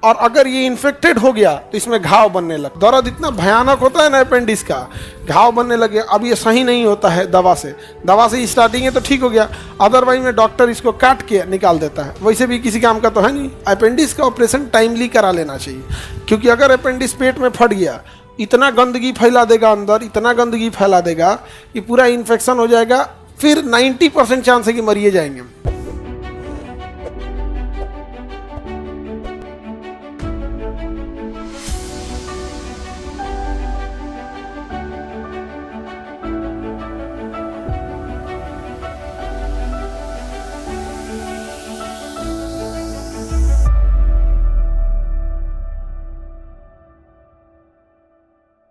और अगर ये इन्फेक्टेड हो गया तो इसमें घाव बनने लग, दर्द इतना भयानक होता है ना अपेंडिक्स का, घाव बनने लगे। अब ये सही नहीं होता है दवा से स्टार्टिंग है तो ठीक हो गया, अदरवाइज में डॉक्टर इसको काट के निकाल देता है। वैसे भी किसी काम का तो है नहीं। अपेंडिक्स का ऑपरेशन टाइमली करा लेना चाहिए, क्योंकि अगर अपेंडिक्स पेट में फट गया, इतना गंदगी फैला देगा अंदर, इतना गंदगी फैला देगा कि पूरा इन्फेक्शन हो जाएगा, फिर 90% चांस है कि मरिए जाएंगे।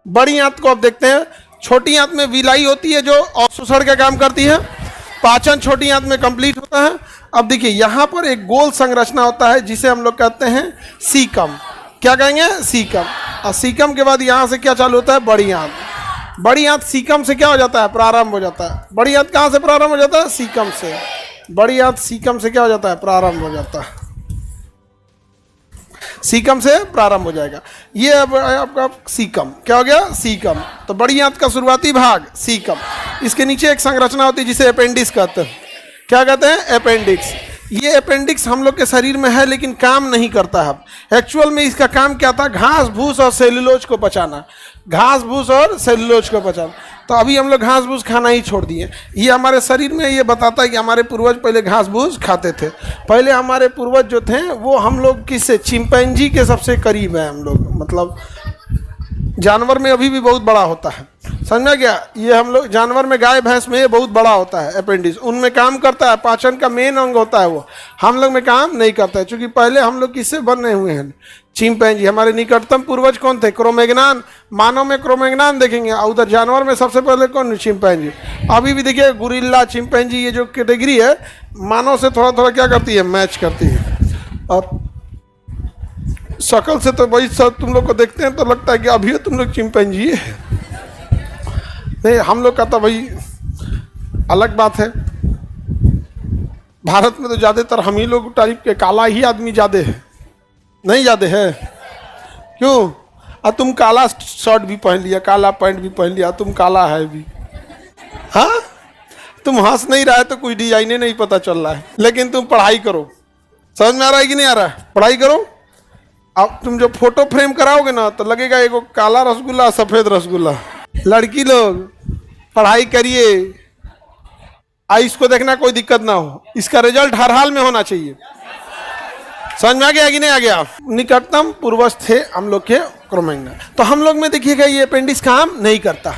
बड़ी आंत को अब देखते हैं। छोटी आंत में विलाई होती है जो अवशोषण का काम करती है, पाचन छोटी आंत में कंप्लीट होता है। अब देखिए यहाँ पर एक गोल संरचना होता है जिसे हम लोग कहते हैं सीकम। क्या कहेंगे? सीकम। और सीकम के बाद यहाँ से क्या चालू होता है? बड़ी आंत। बड़ी आंत सीकम से क्या हो जाता है? प्रारंभ हो जाता है। बड़ी आंत कहाँ से प्रारंभ हो जाता है? सीकम से। बड़ी आंत सीकम से क्या हो जाता है? प्रारंभ हो जाता है, सीकम से प्रारंभ हो जाएगा। ये अब आपका सीकम क्या हो गया? सीकम। तो बड़ी आंत का शुरुआती भाग सीकम, इसके नीचे एक संरचना होती है जिसे अपेंडिक्स कहते हैं। क्या कहते हैं? अपेंडिक्स। ये अपेंडिक्स हम लोग के शरीर में है लेकिन काम नहीं करता है। एक्चुअल में इसका काम क्या था? घास भूस और सेलुलोज को पचाना, घास भूस और सेलुलोज को पचाना। तो अभी हम लोग घास भूस खाना ही छोड़ दिए। ये हमारे शरीर में ये बताता है कि हमारे पूर्वज पहले घास भूस खाते थे। पहले हमारे पूर्वज जो थे वो हम लोग किससे? चिंपैंजी के सबसे करीब है हम लोग, मतलब जानवर में अभी भी बहुत बड़ा होता है, समझा क्या? ये हम लोग जानवर में, गाय भैंस में ये बहुत बड़ा होता है अपेंडिक्स, उनमें काम करता है, पाचन का मेन अंग होता है वो। हम लोग में काम नहीं करता है, क्योंकि पहले हम लोग किससे बने हुए हैं? चिंपैंजी। हमारे निकटतम पूर्वज कौन थे? क्रोमैग्नान। मानव में क्रोमैग्नान देखेंगे, और उधर जानवर में सबसे पहले कौन? चिंपैंजी। अभी भी देखिए गुरिल्ला, चिंपैंजी, ये जो कैटेगरी है मानव से थोड़ा थोड़ा क्या करती है? मैच करती है। और शक्ल से तो वही सब तुम लोग को देखते हैं तो लगता है कि अभी तुम लोग चिंपैंजी है। नहीं, हम लोग का तो भाई अलग बात है। भारत में तो ज़्यादातर हम ही लोग टाइप के काला ही आदमी ज़्यादा है, नहीं ज़्यादा है? क्यों? और तुम काला शर्ट भी पहन लिया, काला पैंट भी पहन लिया, तुम काला है भी। हाँ, तुम हंस नहीं रहा है तो कोई डिजाइने नहीं पता चल रहा है, लेकिन तुम पढ़ाई करो। समझ में आ रहा है कि नहीं आ रहा है? पढ़ाई करो। अब तुम जो फोटो फ्रेम कराओगे ना तो लगेगा एगो काला रसगुल्ला, सफ़ेद रसगुल्ला। लड़की लोग पढ़ाई करिए, इसको देखना कोई दिक्कत ना हो, इसका रिजल्ट हर हाल में होना चाहिए। समझ में आ गया कि नहीं आ गया? निकटतम पूर्वज थे हम लोग के क्रोमैग्नान। तो हम लोग में देखिएगा ये अपेंडिक्स काम नहीं करता।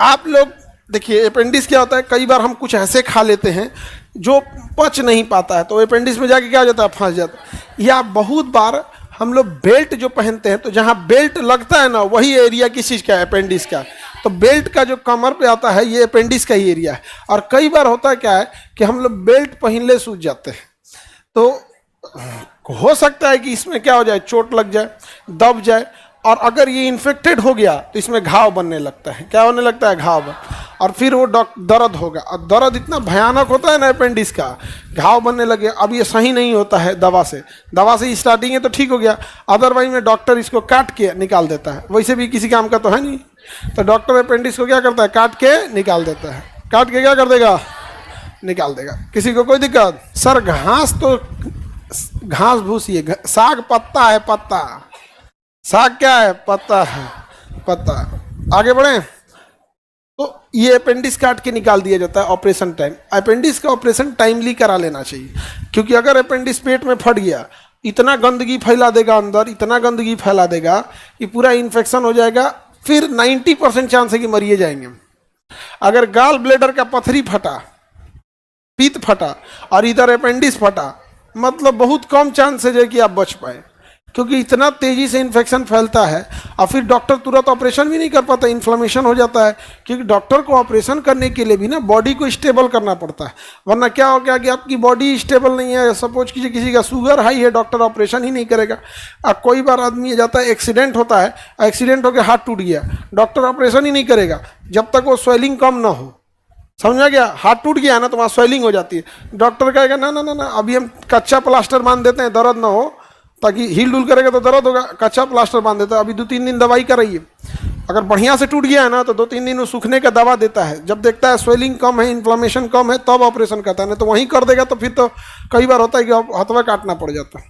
आप लोग देखिए अपेंडिक्स क्या होता है, कई बार हम कुछ ऐसे खा लेते हैं जो पच नहीं पाता है, तो अपेंडिक्स में जाके क्या हो जाता है? फंस जाता है। या बहुत बार हम लोग बेल्ट जो पहनते हैं, तो जहाँ बेल्ट लगता है ना वही एरिया किस चीज़ का है? अपेंडिक्स का। तो बेल्ट का जो कमर पे आता है ये अपेंडिक्स का ही एरिया है। और कई बार होता है क्या है कि हम लोग बेल्ट पहनले सूझ जाते हैं, तो हो सकता है कि इसमें क्या हो जाए? चोट लग जाए, दब जाए, और अगर ये इन्फेक्टेड हो गया तो इसमें घाव बनने लगता है। क्या होने लगता है? घाव। और फिर वो दर्द होगा, और दर्द इतना भयानक होता है ना अपेंडिक्स का, घाव बनने लगे। अब ये सही नहीं होता है दवा से स्टार्टिंग है तो ठीक हो गया, अदरवाइज में डॉक्टर इसको काट के निकाल देता है। वैसे भी किसी काम का तो है नहीं, तो डॉक्टर अपेंडिक्स को क्या करता है? काट के निकाल देता है। काट के क्या कर देगा? निकाल देगा। किसी को कोई दिक्कत? सर घास तो घास भूस, ये साग पत्ता है, पत्ता। साग क्या है? पत्ता है, पत्ता। आगे बढ़े तो ये अपेंडिक्स काट के निकाल दिया जाता है ऑपरेशन टाइम। अपेंडिक्स का ऑपरेशन टाइमली करा लेना चाहिए, क्योंकि अगर अपेंडिक्स पेट में फट गया, इतना गंदगी फैला देगा अंदर, इतना गंदगी फैला देगा कि पूरा इन्फेक्शन हो जाएगा, फिर 90% चांस है कि मरिए जाएंगे। अगर गाल ब्लेडर का पथरी फटा, पीत फटा और इधर अपेंडिक्स फटा, मतलब बहुत कम चांस है कि आप बच पाए, क्योंकि इतना तेज़ी से इन्फेक्शन फैलता है। और फिर डॉक्टर तुरंत ऑपरेशन भी नहीं कर पाता, इन्फ्लेमेशन हो जाता है, क्योंकि डॉक्टर को ऑपरेशन करने के लिए भी ना बॉडी को स्टेबल करना पड़ता है। वरना क्या हो गया कि आपकी बॉडी स्टेबल नहीं है, सपोज कीजिए किसी का शुगर हाई है, डॉक्टर ऑपरेशन ही नहीं करेगा। अब कोई बार आदमी जाता है, एक्सीडेंट होता है, एक्सीडेंट होकर हाथ टूट गया, डॉक्टर ऑपरेशन ही नहीं करेगा जब तक वो स्वेलिंग कम ना हो। समझा गया? हाथ टूट गया ना तो वहाँ स्वेलिंग हो जाती है, डॉक्टर कहेगा ना ना ना ना, अभी हम कच्चा प्लास्टर बांध देते हैं, दर्द ना हो, ताकि हील डुल करेगा तो दर्द होगा, कच्चा प्लास्टर बांध देता है। अभी 2-3 दिन दवाई कराइए, अगर बढ़िया से टूट गया है ना तो 2-3 दिन वो सूखने का दवा देता है। जब देखता है स्वेलिंग कम है, इन्फ्लामेशन कम है, तब ऑपरेशन करता है, नहीं तो वहीं कर देगा तो फिर तो कई बार होता है कि हथवा काटना पड़ जाता है।